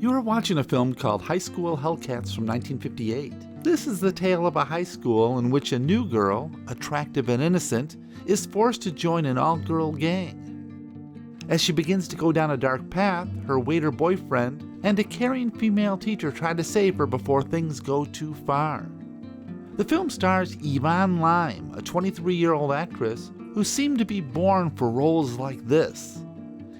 You are watching a film called High School Hellcats from 1958. This is the tale of a high school in which a new girl, attractive and innocent, is forced to join an all-girl gang. As she begins to go down a dark path, her waiter boyfriend and a caring female teacher try to save her before things go too far. The film stars Yvonne Lime, a 23-year-old actress who seemed to be born for roles like this.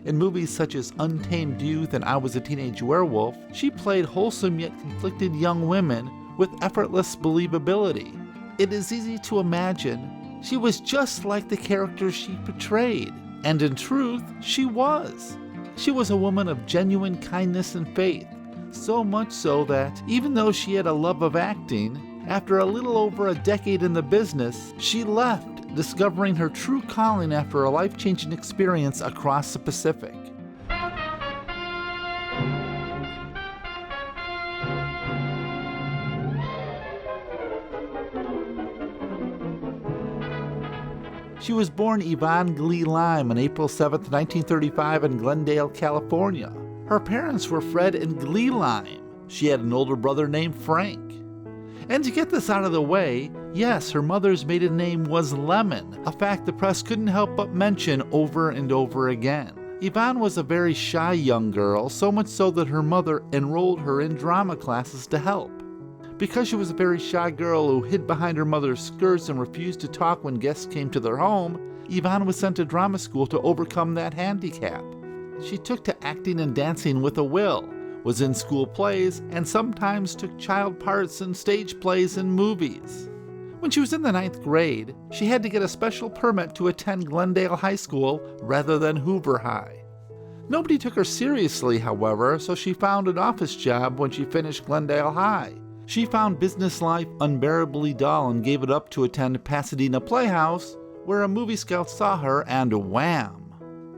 In movies such as Untamed Youth and I Was a Teenage Werewolf, she played wholesome yet conflicted young women with effortless believability. It is easy to imagine she was just like the characters she portrayed, and in truth, she was. She was a woman of genuine kindness and faith, so much so that even though she had a love of acting, after a little over a decade in the business, she left, discovering her true calling after a life-changing experience across the Pacific. She was born Yvonne Glee Lime on April 7, 1935 in Glendale, California. Her parents were Fred and Glee Lime. She had an older brother named Frank. And to get this out of the way, yes, her mother's maiden name was Lemon, a fact the press couldn't help but mention over and over again. Yvonne was a very shy young girl, so much so that her mother enrolled her in drama classes to help. Because she was a very shy girl who hid behind her mother's skirts and refused to talk when guests came to their home, Yvonne was sent to drama school to overcome that handicap. She took to acting and dancing with a will, was in school plays, and sometimes took child parts in stage plays and movies. When she was in the 9th grade, she had to get a special permit to attend Glendale High School rather than Hoover High. Nobody took her seriously, however, so she found an office job when she finished Glendale High. She found business life unbearably dull and gave it up to attend Pasadena Playhouse, where a movie scout saw her and wham!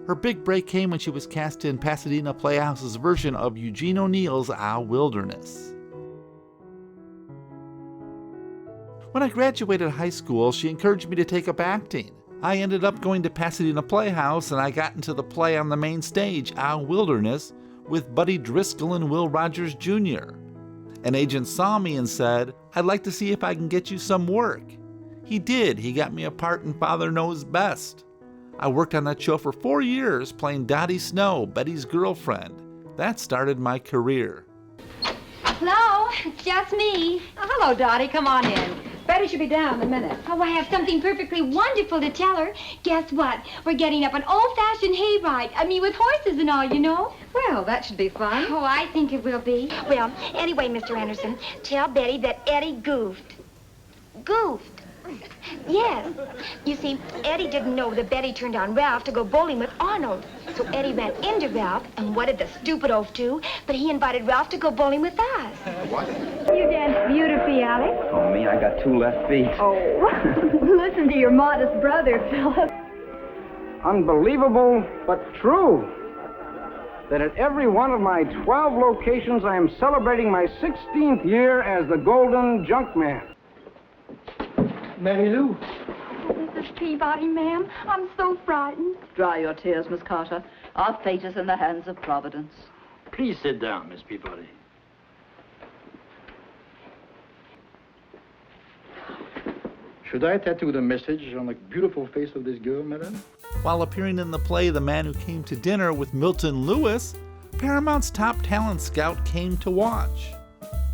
Her big break came when she was cast in Pasadena Playhouse's version of Eugene O'Neill's Our Wilderness. When I graduated high school, she encouraged me to take up acting. I ended up going to Pasadena Playhouse and I got into the play on the main stage, Our Wilderness, with Buddy Driscoll and Will Rogers Jr. An agent saw me and said, "I'd like to see if I can get you some work." He did. He got me a part in Father Knows Best. I worked on that show for 4 years, playing Dottie Snow, Betty's girlfriend. That started my career. Hello, it's just me. Oh, hello, Dottie. Come on in. Betty should be down in a minute. Oh, I have something perfectly wonderful to tell her. Guess what? We're getting up an old-fashioned hayride. I mean, with horses and all, you know. Well, that should be fun. Oh, I think it will be. Well, anyway, Mr. Anderson, tell Betty that Eddie goofed. Goofed? Yes. You see, Eddie didn't know that Betty turned on Ralph to go bowling with Arnold. So Eddie ran into Ralph, and what did the stupid oaf do? But he invited Ralph to go bowling with us. What? You dance beautifully, Alex. Oh, me, I got 2 left feet. Oh, listen to your modest brother, Philip. Unbelievable, but true, that at every one of my 12 locations, I am celebrating my 16th year as the Golden Junkman. Mary Lou. Mrs. Peabody, ma'am, I'm so frightened. Dry your tears, Miss Carter. Our fate is in the hands of Providence. Please sit down, Miss Peabody. Should I tattoo the message on the beautiful face of this girl, madam? While appearing in the play The Man Who Came to Dinner with Milton Lewis, Paramount's top talent scout came to watch.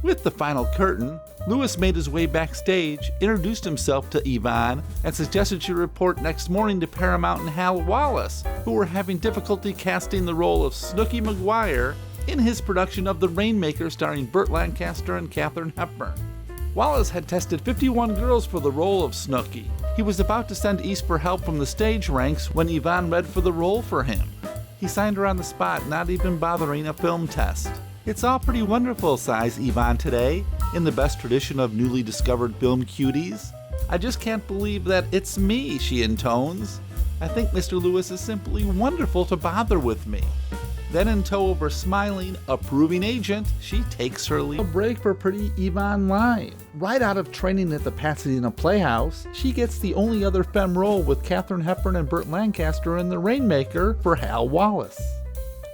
With the final curtain, Lewis made his way backstage, introduced himself to Yvonne, and suggested she report next morning to Paramount and Hal Wallace, who were having difficulty casting the role of Snooky McGuire in his production of The Rainmaker starring Burt Lancaster and Katherine Hepburn. Wallace had tested 51 girls for the role of Snooky. He was about to send East for help from the stage ranks when Yvonne read for the role for him. He signed her on the spot, not even bothering a film test. It's all pretty wonderful, sighs Yvonne today, in the best tradition of newly discovered film cuties. I just can't believe that it's me, she intones. I think Mr. Lewis is simply wonderful to bother with me. Then in tow of her smiling, approving agent, she takes her leave. A break for pretty Yvonne Lime. Right out of training at the Pasadena Playhouse, she gets the only other femme role with Katherine Hepburn and Burt Lancaster in The Rainmaker for Hal Wallace.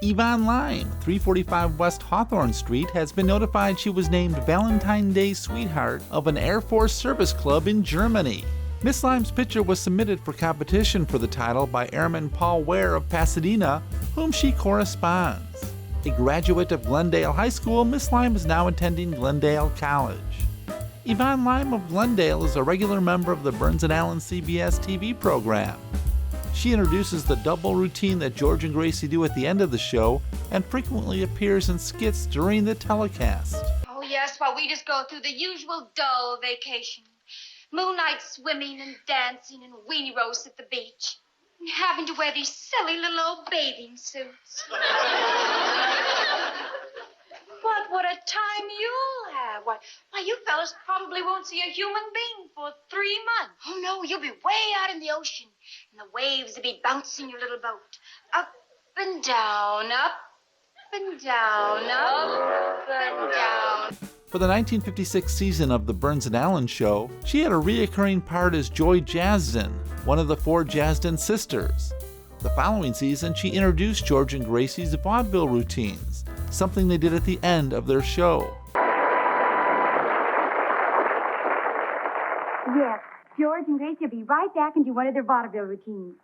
Yvonne Lime, 345 West Hawthorne Street, has been notified she was named Valentine's Day Sweetheart of an Air Force Service Club in Germany. Miss Lime's picture was submitted for competition for the title by Airman Paul Ware of Pasadena, whom she corresponds. A graduate of Glendale High School, Miss Lime is now attending Glendale College. Yvonne Lime of Glendale is a regular member of the Burns and Allen CBS TV program. She introduces the double routine that George and Gracie do at the end of the show and frequently appears in skits during the telecast. Oh, yes, well, we just go through the usual dull vacation. Moonlight swimming and dancing and weenie roasts at the beach. And having to wear these silly little old bathing suits. What a time you'll have. Why, you fellas probably won't see a human being for 3 months. Oh, no, you'll be way out in the ocean. And the waves will be bouncing your little boat. Up and down, up and down, up and down. For the 1956 season of The Burns and Allen Show, she had a reoccurring part as Joy Jasden, one of the 4 Jasden sisters. The following season, she introduced George and Gracie's vaudeville routines, something they did at the end of their show. Yes, George and Gracie will be right back and do one of their vaudeville routines.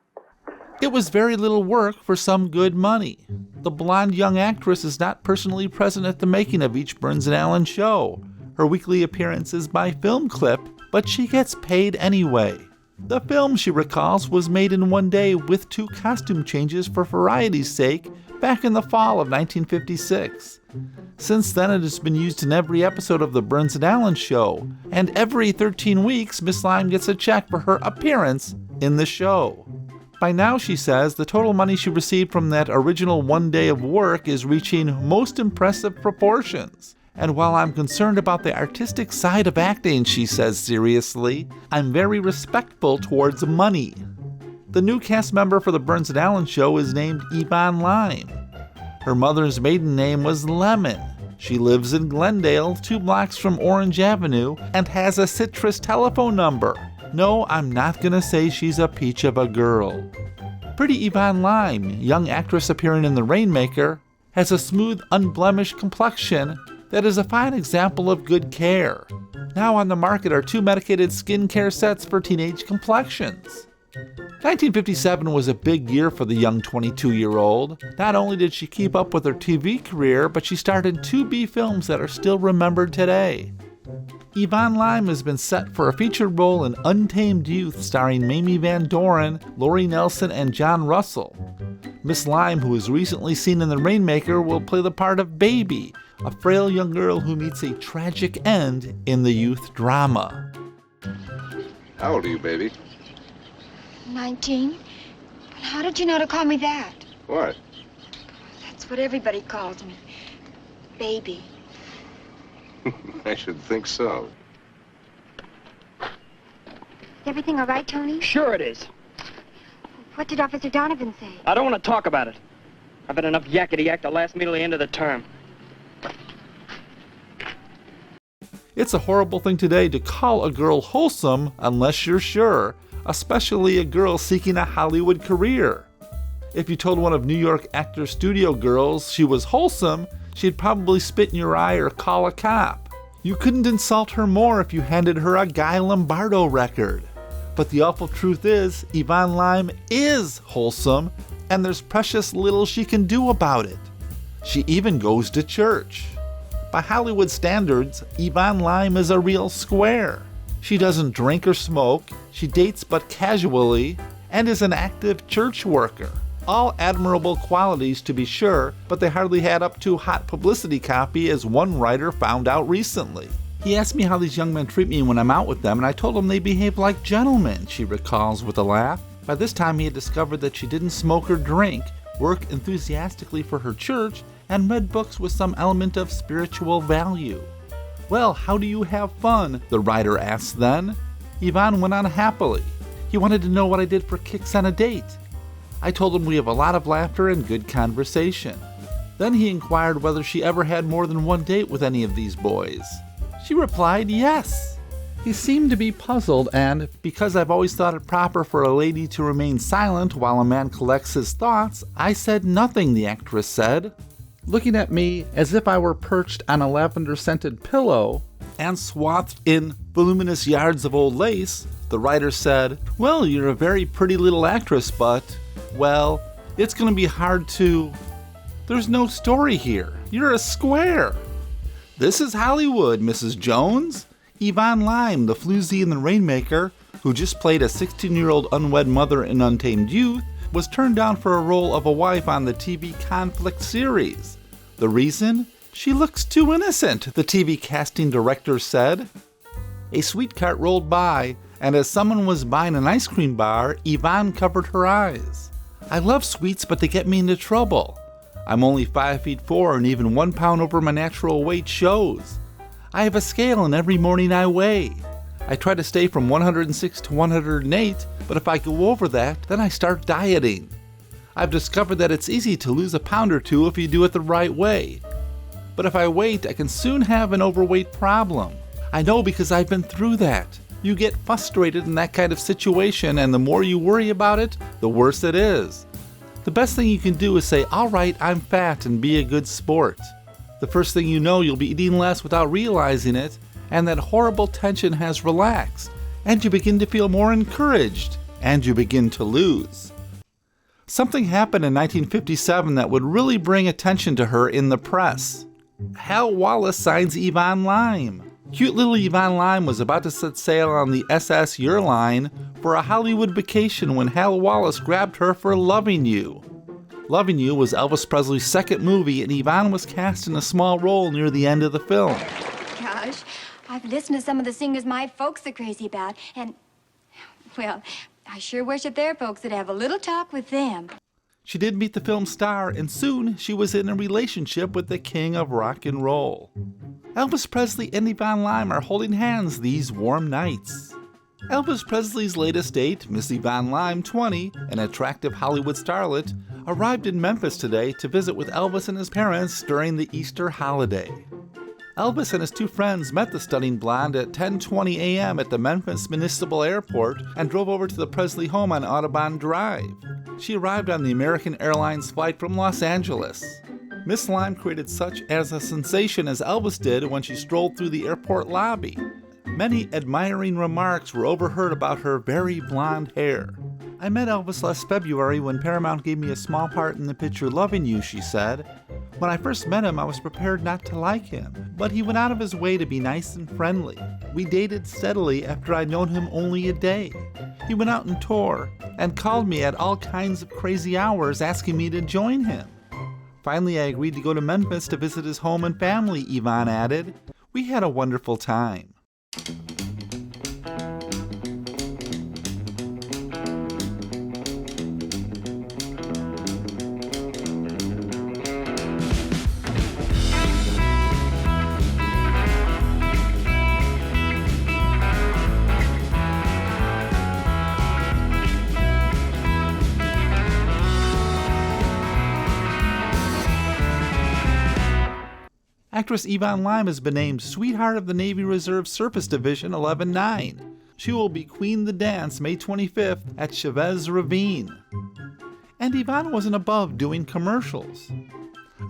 It was very little work for some good money. The blonde young actress is not personally present at the making of each Burns and Allen show. Her weekly appearance is by film clip, but she gets paid anyway. The film, she recalls, was made in one day with 2 costume changes for variety's sake back in the fall of 1956. Since then, it has been used in every episode of The Burns and Allen Show, and every 13 weeks, Miss Lime gets a check for her appearance in the show. By now, she says, the total money she received from that original one day of work is reaching most impressive proportions. And while I'm concerned about the artistic side of acting, she says seriously, I'm very respectful towards money. The new cast member for the Burns and Allen Show is named Yvonne Lime. Her mother's maiden name was Lemon. She lives in Glendale, 2 blocks from Orange Avenue, and has a citrus telephone number. No, I'm not gonna say she's a peach of a girl. Pretty Yvonne Lime, young actress appearing in The Rainmaker, has a smooth, unblemished complexion that is a fine example of good care. Now on the market are 2 medicated skincare sets for teenage complexions. 1957 was a big year for the young 22-year-old. Not only did she keep up with her TV career, but she starred in 2 B films that are still remembered today. Yvonne Lime has been set for a featured role in Untamed Youth starring Mamie Van Doren, Lori Nelson, and John Russell. Miss Lime, who was recently seen in The Rainmaker, will play the part of Baby, a frail young girl who meets a tragic end in the youth drama. How old are you, baby? 19. How did you know to call me that? What? That's what everybody calls me. Baby. I should think so. Everything all right, Tony? Sure it is. What did Officer Donovan say? I don't want to talk about it. I've had enough yakety-yak to last me till the end of the term. It's a horrible thing today to call a girl wholesome unless you're sure, especially a girl seeking a Hollywood career. If you told one of New York actor studio girls she was wholesome, she'd probably spit in your eye or call a cop. You couldn't insult her more if you handed her a Guy Lombardo record. But the awful truth is, Yvonne Lime is wholesome, and there's precious little she can do about it. She even goes to church. By Hollywood standards, Yvonne Lime is a real square. She doesn't drink or smoke, she dates but casually, and is an active church worker. All admirable qualities to be sure, but they hardly add up to hot publicity copy, as one writer found out recently. He asked me how these young men treat me when I'm out with them, and I told him they behave like gentlemen, she recalls with a laugh. By this time he had discovered that she didn't smoke or drink, work enthusiastically for her church, and read books with some element of spiritual value. Well, how do you have fun? The writer asked then. Yvonne went on happily. He wanted to know what I did for kicks on a date. I told him we have a lot of laughter and good conversation. Then he inquired whether she ever had more than one date with any of these boys. She replied yes. He seemed to be puzzled, and because I've always thought it proper for a lady to remain silent while a man collects his thoughts, I said nothing, the actress said. Looking at me as if I were perched on a lavender-scented pillow and swathed in voluminous yards of old lace, the writer said, "Well, you're a very pretty little actress, but, well, it's going to be hard to... There's no story here. You're a square." "This is Hollywood, Mrs. Jones." Yvonne Lime, the floozy in the Rainmaker, who just played a 16-year-old unwed mother in Untamed Youth, was turned down for a role of a wife on the TV Conflict series. The reason? She looks too innocent, the TV casting director said. A sweet cart rolled by, and as someone was buying an ice cream bar, Yvonne covered her eyes. "I love sweets, but they get me into trouble. I'm only 5'4" and even 1 pound over my natural weight shows. I have a scale and every morning I weigh. I try to stay from 106 to 108, but if I go over that, then I start dieting. I've discovered that it's easy to lose a pound or two if you do it the right way. But if I wait, I can soon have an overweight problem. I know because I've been through that. You get frustrated in that kind of situation, and the more you worry about it, the worse it is. The best thing you can do is say, 'All right, I'm fat,' and be a good sport. The first thing you know, you'll be eating less without realizing it, and that horrible tension has relaxed, and you begin to feel more encouraged, and you begin to lose." Something happened in 1957 that would really bring attention to her in the press. Hal Wallace signs Yvonne Lime. Cute little Yvonne Lime was about to set sail on the SS Your Line for a Hollywood vacation when Hal Wallace grabbed her for Loving You. Loving You was Elvis Presley's second movie, and Yvonne was cast in a small role near the end of the film. Gosh, I've listened to some of the singers my folks are crazy about, and, well, I sure wish that their folks would have a little talk with them. She did meet the film star, and soon she was in a relationship with the king of rock and roll. Elvis Presley and Yvonne Lime are holding hands these warm nights. Elvis Presley's latest date, Miss Yvonne Lime, 20, an attractive Hollywood starlet, arrived in Memphis today to visit with Elvis and his parents during the Easter holiday. Elvis and his two friends met the stunning blonde at 10:20 a.m. at the Memphis Municipal Airport and drove over to the Presley home on Audubon Drive. She arrived on the American Airlines flight from Los Angeles. Miss Lime created such as a sensation as Elvis did when she strolled through the airport lobby. Many admiring remarks were overheard about her very blonde hair. "I met Elvis last February when Paramount gave me a small part in the picture Loving You," she said. "When I first met him, I was prepared not to like him, but he went out of his way to be nice and friendly. We dated steadily after I'd known him only a day. He went out and toured and called me at all kinds of crazy hours asking me to join him. Finally, I agreed to go to Memphis to visit his home and family," Yvonne added. "We had a wonderful time." Actress Yvonne Lime has been named Sweetheart of the Navy Reserve Surface Division 11-9. She will be Queen the Dance May 25th at Chavez Ravine. And Yvonne wasn't above doing commercials.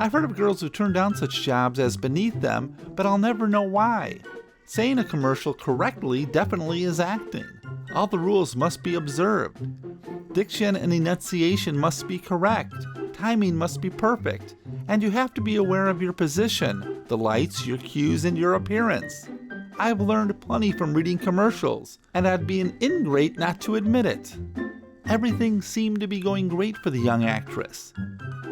I've heard of girls who turn down such jobs as beneath them, but I'll never know why. Saying a commercial correctly definitely is acting. All the rules must be observed. Diction and enunciation must be correct. Timing must be perfect. And you have to be aware of your position, the lights, your cues, and your appearance. I've learned plenty from reading commercials, and I'd be an ingrate not to admit it. Everything seemed to be going great for the young actress.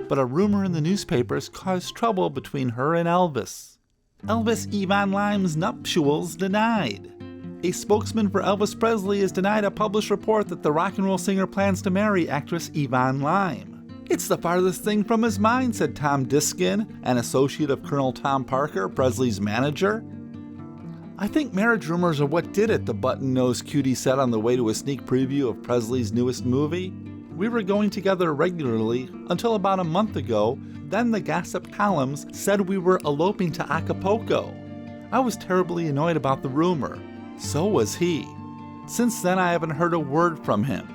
But a rumor in the newspapers caused trouble between her and Elvis. Elvis Yvonne Lime's nuptials denied. A spokesman for Elvis Presley has denied a published report that the rock and roll singer plans to marry actress Yvonne Lime. "It's the farthest thing from his mind," said Tom Diskin, an associate of Colonel Tom Parker, Presley's manager. "I think marriage rumors are what did it," the button-nosed cutie said on the way to a sneak preview of Presley's newest movie. "We were going together regularly until about a month ago. Then the gossip columns said we were eloping to Acapulco. I was terribly annoyed about the rumor. So was he. Since then, I haven't heard a word from him.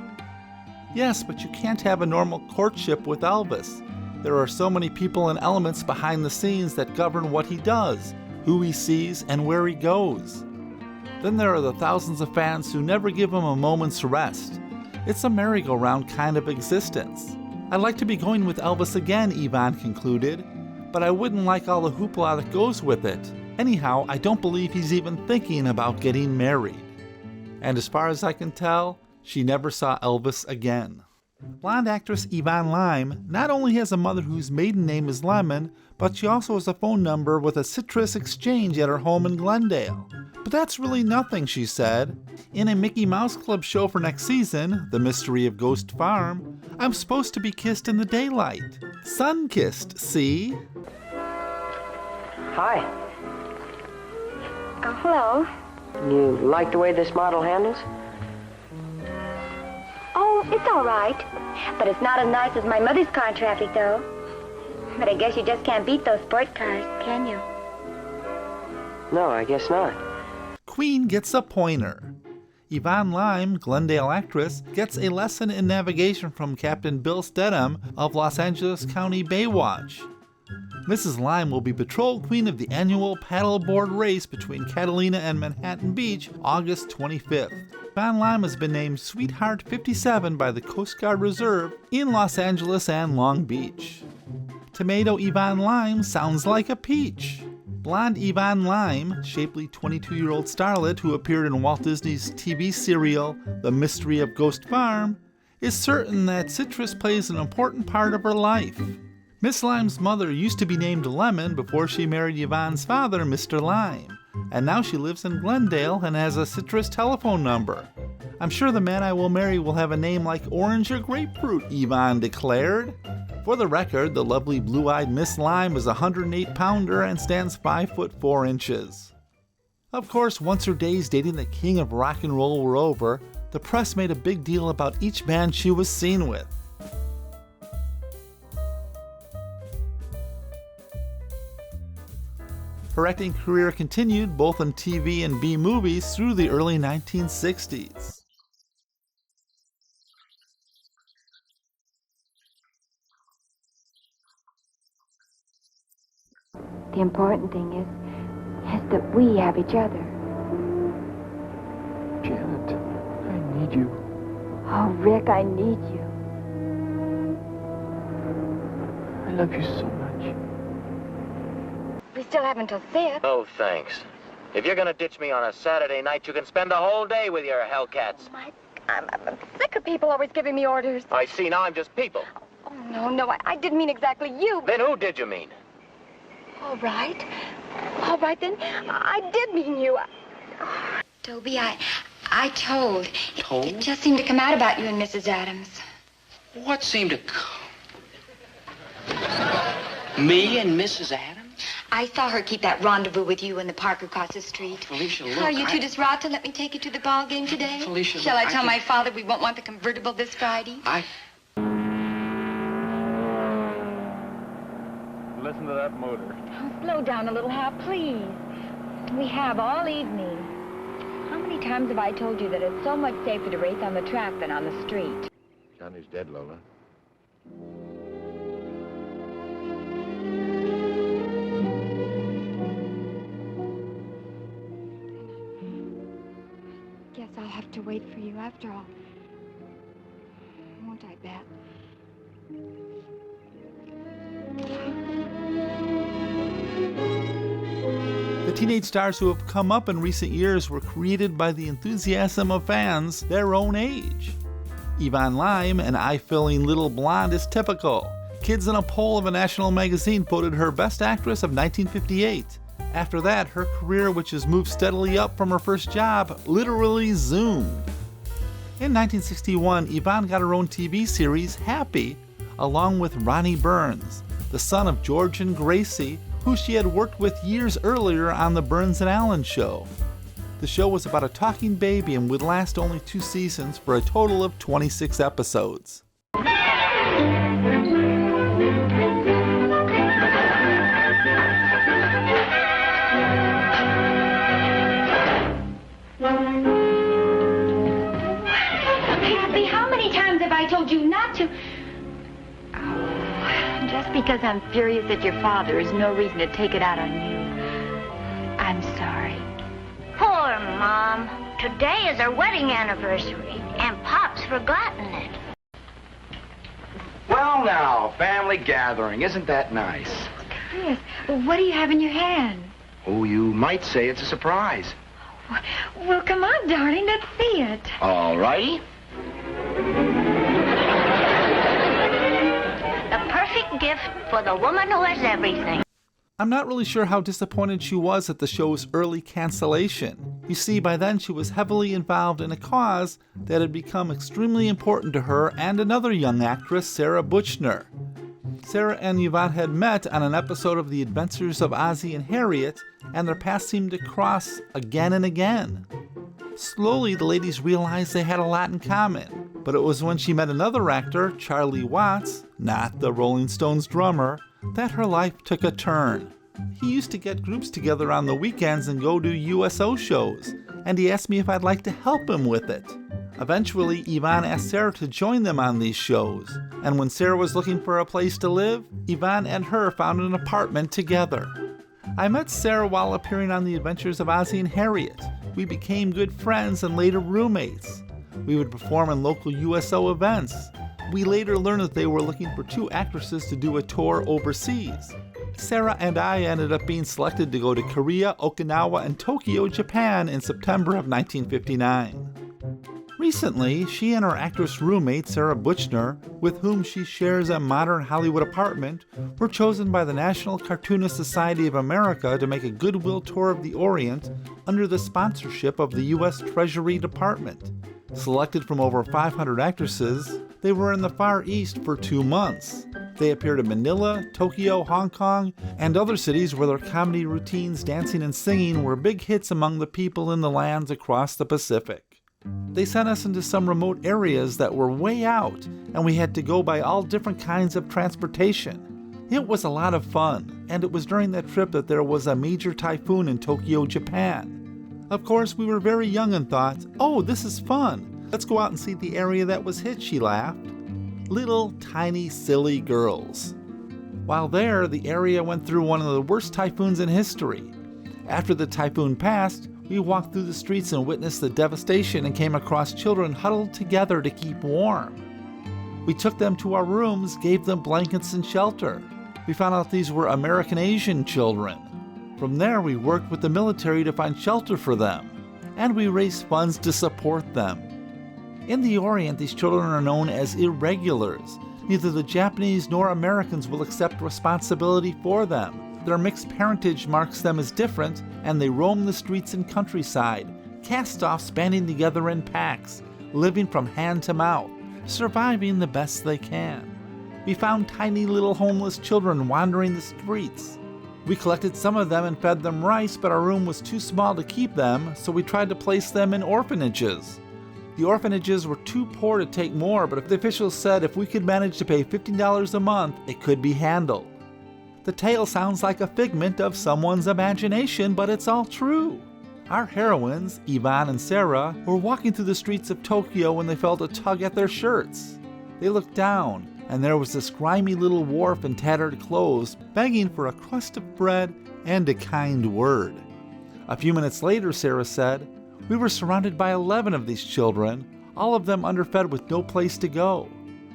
Yes, but you can't have a normal courtship with Elvis. There are so many people and elements behind the scenes that govern what he does, who he sees, and where he goes. Then there are the thousands of fans who never give him a moment's rest. It's a merry-go-round kind of existence. I'd like to be going with Elvis again, Yvonne concluded, but I wouldn't like all the hoopla that goes with it. Anyhow, I don't believe he's even thinking about getting married. And as far as I can tell, she never saw Elvis again. Blonde actress Yvonne Lime not only has a mother whose maiden name is Lemon, but she also has a phone number with a citrus exchange at her home in Glendale. But that's really nothing, she said. In a Mickey Mouse Club show for next season, The Mystery of Ghost Farm, I'm supposed to be kissed in the daylight. Sun-kissed, see? Hi. Hello. You like the way this model handles? Oh, it's all right. But it's not as nice as my mother's car in traffic, though. But I guess you just can't beat those sport cars, can you? No, I guess not. Queen gets a pointer. Yvonne Lime, Glendale actress, gets a lesson in navigation from Captain Bill Stedham of Los Angeles County Baywatch. Mrs. Lime will be patrol queen of the annual paddleboard race between Catalina and Manhattan Beach, August 25th. Yvonne Lime has been named Sweetheart 57 by the Coast Guard Reserve in Los Angeles and Long Beach. Tomato Yvonne Lime sounds like a peach. Blonde Yvonne Lime, shapely 22-year-old starlet who appeared in Walt Disney's TV serial The Mystery of Ghost Farm, is certain that citrus plays an important part of her life. Miss Lime's mother used to be named Lemon before she married Yvonne's father, Mr. Lime, and now she lives in Glendale and has a citrus telephone number. I'm sure the man I will marry will have a name like Orange or Grapefruit, Yvonne declared. For the record, the lovely blue-eyed Miss Lime is a 108-pounder and stands 5 foot 4 inches. Of course, once her days dating the king of rock and roll were over, the press made a big deal about each band she was seen with. Her acting career continued both in TV and B movies through the early 1960s. The important thing is that we have each other. Janet, I need you. Oh, Rick, I need you. I love you so much. We still have until 6. No, thanks. If you're gonna ditch me on a Saturday night, you can spend the whole day with your Hellcats. Mike, I'm sick of people always giving me orders. I see, now I'm just people. Oh, no, I didn't mean exactly you. Then who did you mean? All right. All right, then. I did mean you. Toby, I told. Told? It just seemed to come out about you and Mrs. Adams. What seemed to me and Mrs. Adams? I saw her keep that rendezvous with you in the park across the street. Felicia, look, Are you too distraught to let me take you to the ball game today? Felicia, Shall look, I tell my father we won't want the convertible this Friday? Listen to that motor. Oh, slow down a little, Hal, please. We have all evening. How many times have I told you that it's so much safer to race on the track than on the street? Johnny's dead, Lola. Guess I'll have to wait for you after all. Won't I, Beth? The teenage stars who have come up in recent years were created by the enthusiasm of fans their own age. Yvonne Lime, an eye-filling little blonde, is typical. Kids in a poll of a national magazine voted her Best Actress of 1958. After that, her career, which has moved steadily up from her first job, literally zoomed. In 1961, Yvonne got her own TV series, Happy, along with Ronnie Burns, the son of George and Gracie, who she had worked with years earlier on The Burns and Allen Show. The show was about a talking baby and would last only 2 seasons for a total of 26 episodes. because I'm furious at your father is no reason to take it out on you. I'm sorry. Poor Mom. Today is our wedding anniversary, and Pop's forgotten it. Well, now, family gathering. Isn't that nice? Chris, what do you have in your hand? Oh, you might say it's a surprise. Well, come on, darling, let's see it. All righty. The perfect gift for the woman who has everything. I'm not really sure how disappointed she was at the show's early cancellation. You see, by then she was heavily involved in a cause that had become extremely important to her and another young actress, Sarah Buchner. Sarah and Yvonne had met on an episode of The Adventures of Ozzie and Harriet, and their paths seemed to cross again and again. Slowly, the ladies realized they had a lot in common, but it was when she met another actor, Charlie Watts, not the Rolling Stones drummer, that her life took a turn. He used to get groups together on the weekends and go to USO shows, and he asked me if I'd like to help him with it. Eventually, Yvonne asked Sarah to join them on these shows, and when Sarah was looking for a place to live, Yvonne and her found an apartment together. I met Sarah while appearing on The Adventures of Ozzie and Harriet. We became good friends and later roommates. We would perform in local USO events. We later learned that they were looking for 2 actresses to do a tour overseas. Sarah and I ended up being selected to go to Korea, Okinawa, and Tokyo, Japan in September of 1959. Recently, she and her actress roommate, Sarah Buchner, with whom she shares a modern Hollywood apartment, were chosen by the National Cartoonist Society of America to make a goodwill tour of the Orient under the sponsorship of the U.S. Treasury Department. Selected from over 500 actresses, they were in the Far East for 2 months. They appeared in Manila, Tokyo, Hong Kong, and other cities where their comedy routines, dancing, and singing were big hits among the people in the lands across the Pacific. They sent us into some remote areas that were way out, and we had to go by all different kinds of transportation. It was a lot of fun, and it was during that trip that there was a major typhoon in Tokyo, Japan. Of course, we were very young and thought, oh, this is fun. Let's go out and see the area that was hit, she laughed. Little, tiny, silly girls. While there, the area went through one of the worst typhoons in history. After the typhoon passed, we walked through the streets and witnessed the devastation and came across children huddled together to keep warm. We took them to our rooms, gave them blankets and shelter. We found out these were American Asian children. From there, we worked with the military to find shelter for them, and we raised funds to support them. In the Orient, these children are known as irregulars. Neither the Japanese nor Americans will accept responsibility for them. Their mixed parentage marks them as different, and they roam the streets and countryside, cast-offs banding together in packs, living from hand to mouth, surviving the best they can. We found tiny little homeless children wandering the streets. We collected some of them and fed them rice, but our room was too small to keep them, so we tried to place them in orphanages. The orphanages were too poor to take more, but the officials said if we could manage to pay $15 a month, it could be handled. The tale sounds like a figment of someone's imagination, but it's all true. Our heroines, Yvonne and Sarah, were walking through the streets of Tokyo when they felt a tug at their shirts. They looked down, and there was this grimy little dwarf in tattered clothes, begging for a crust of bread and a kind word. A few minutes later, Sarah said, we were surrounded by 11 of these children, all of them underfed with no place to go.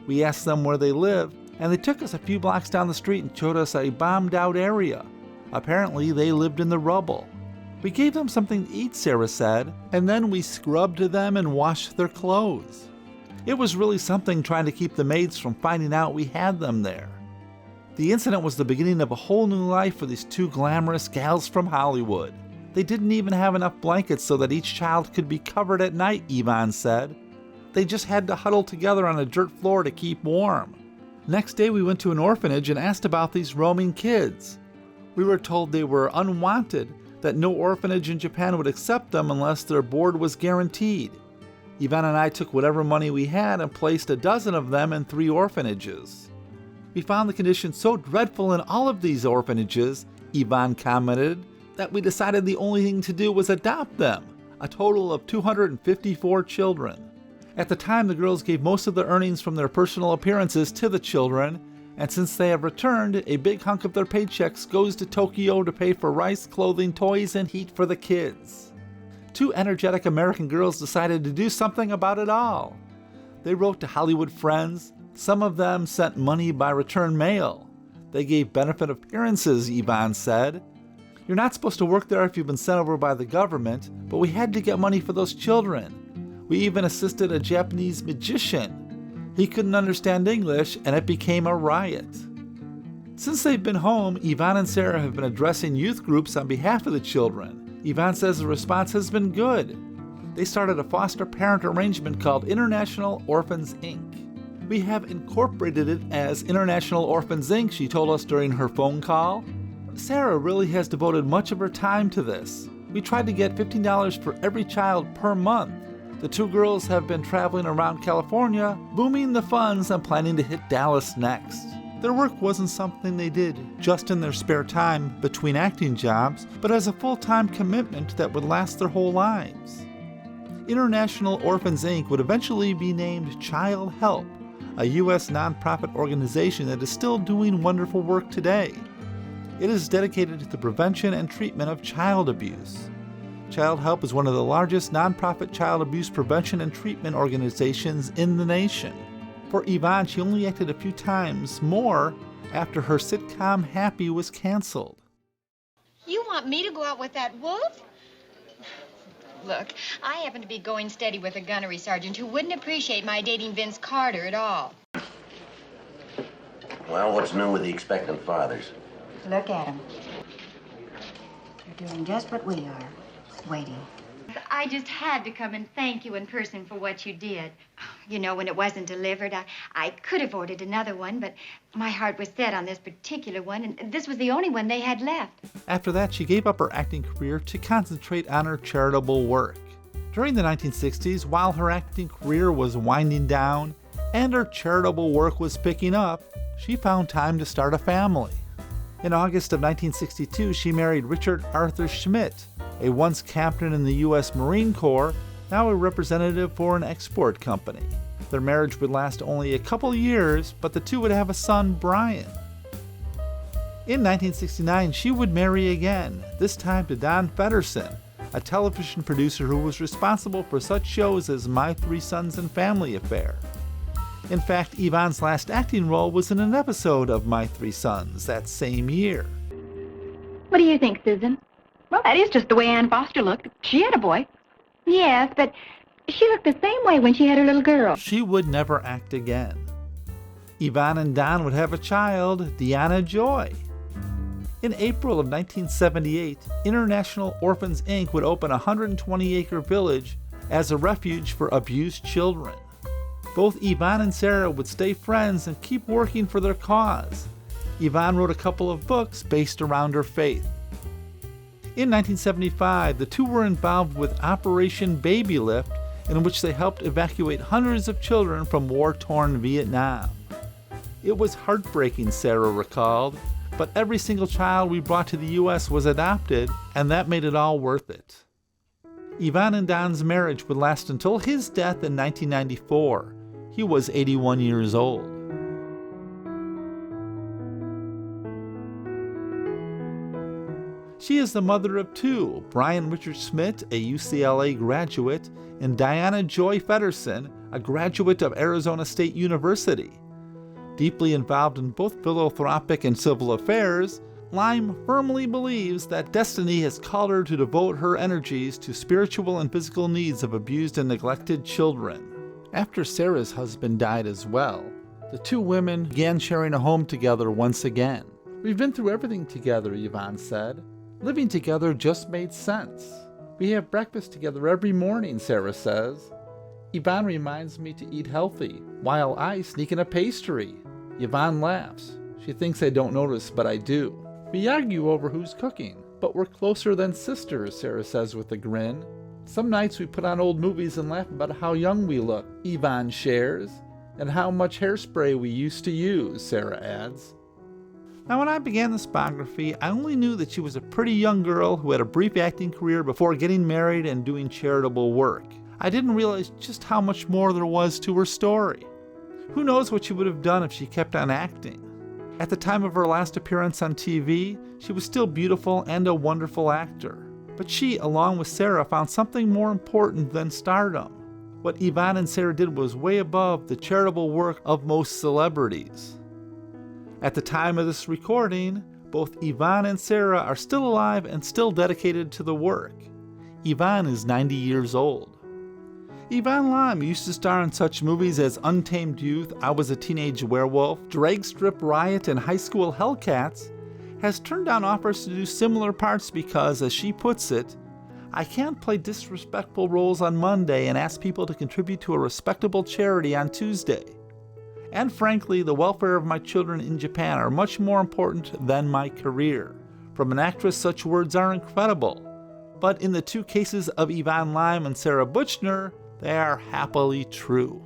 We asked them where they lived, and they took us a few blocks down the street and showed us a bombed-out area. Apparently, they lived in the rubble. We gave them something to eat, Sarah said, and then we scrubbed them and washed their clothes. It was really something trying to keep the maids from finding out we had them there. The incident was the beginning of a whole new life for these 2 glamorous gals from Hollywood. They didn't even have enough blankets so that each child could be covered at night, Yvonne said. They just had to huddle together on a dirt floor to keep warm. Next day we went to an orphanage and asked about these roaming kids. We were told they were unwanted, that no orphanage in Japan would accept them unless their board was guaranteed. Yvonne and I took whatever money we had and placed a dozen of them in 3 orphanages. We found the conditions so dreadful in all of these orphanages, Yvonne commented, that we decided the only thing to do was adopt them, a total of 254 children. At the time, the girls gave most of the earnings from their personal appearances to the children, And since they have returned, a big hunk of their paychecks goes to Tokyo to pay for rice, clothing, toys, and heat for the kids. Two energetic American girls decided to do something about it all. They wrote to Hollywood friends. Some of them sent money by return mail. They gave benefit appearances, Yvonne said. You're not supposed to work there if you've been sent over by the government, but we had to get money for those children. We even assisted a Japanese magician. He couldn't understand English, and it became a riot. Since they've been home, Yvonne and Sarah have been addressing youth groups on behalf of the children. Yvonne says the response has been good. They started a foster parent arrangement called International Orphans, Inc. We have incorporated it as International Orphans, Inc., she told us during her phone call. Sarah really has devoted much of her time to this. We tried to get $15 for every child per month. The two girls have been traveling around California, booming the funds and planning to hit Dallas next. Their work wasn't something they did just in their spare time between acting jobs, but as a full-time commitment that would last their whole lives. International Orphans, Inc. would eventually be named Childhelp, a U.S. nonprofit organization that is still doing wonderful work today. It is dedicated to the prevention and treatment of child abuse. Childhelp is one of the largest nonprofit child abuse prevention and treatment organizations in the nation. For Yvonne, she only acted a few times more after her sitcom Happy was canceled. You want me to go out with that wolf? Look, I happen to be going steady with a gunnery sergeant who wouldn't appreciate my dating Vince Carter at all. Well, what's new with the expectant fathers? Look at them. They're doing just what we are. Waiting. I just had to come and thank you in person for what you did. You know, when it wasn't delivered, I could have ordered another one, but my heart was set on this particular one, and this was the only one they had left. After that, she gave up her acting career to concentrate on her charitable work. During the 1960s, while her acting career was winding down and her charitable work was picking up, she found time to start a family. In August of 1962, she married Richard Arthur Schmidt, a once captain in the U.S. Marine Corps, now a representative for an export company. Their marriage would last only a couple years, but the two would have a son, Brian. In 1969, she would marry again, this time to Don Feddersen, a television producer who was responsible for such shows as My Three Sons and Family Affair. In fact, Yvonne's last acting role was in an episode of My Three Sons that same year. What do you think, Susan? Well, that is just the way Ann Foster looked. She had a boy. Yes, but she looked the same way when she had her little girl. She would never act again. Yvonne and Don would have a child, Deanna Joy. In April of 1978, International Orphans, Inc. would open a 120-acre village as a refuge for abused children. Both Yvonne and Sarah would stay friends and keep working for their cause. Yvonne wrote a couple of books based around her faith. In 1975, the two were involved with Operation Baby Lift, in which they helped evacuate hundreds of children from war-torn Vietnam. It was heartbreaking, Sarah recalled, but every single child we brought to the U.S. was adopted, and that made it all worth it. Yvonne and Don's marriage would last until his death in 1994. He was 81 years old. She is the mother of two, Brian Richard Schmidt, a UCLA graduate, and Diana Joy Feddersen, a graduate of Arizona State University. Deeply involved in both philanthropic and civil affairs, Lime firmly believes that destiny has called her to devote her energies to spiritual and physical needs of abused and neglected children. After Sarah's husband died as well, the two women began sharing a home together once again. We've been through everything together, Yvonne said. Living together just made sense. We have breakfast together every morning, Sarah says. Yvonne reminds me to eat healthy, while I sneak in a pastry. Yvonne laughs. She thinks I don't notice, but I do. We argue over who's cooking, but we're closer than sisters, Sarah says with a grin. Some nights we put on old movies and laugh about how young we look, Yvonne shares, and how much hairspray we used to use, Sarah adds. Now, when I began this biography, I only knew that she was a pretty young girl who had a brief acting career before getting married and doing charitable work. I didn't realize just how much more there was to her story. Who knows what she would have done if she kept on acting? At the time of her last appearance on TV, she was still beautiful and a wonderful actor. But she, along with Sarah, found something more important than stardom. What Yvonne and Sarah did was way above the charitable work of most celebrities. At the time of this recording, both Yvonne and Sarah are still alive and still dedicated to the work. Yvonne is 90 years old. Yvonne Lime used to star in such movies as Untamed Youth, I Was a Teenage Werewolf, Drag Strip Riot, and High School Hellcats, has turned down offers to do similar parts because, as she puts it, I can't play disrespectful roles on Monday and ask people to contribute to a respectable charity on Tuesday. And frankly, the welfare of my children in Japan are much more important than my career. From an actress, such words are incredible. But in the two cases of Yvonne Lime and Sarah Buchner, they are happily true.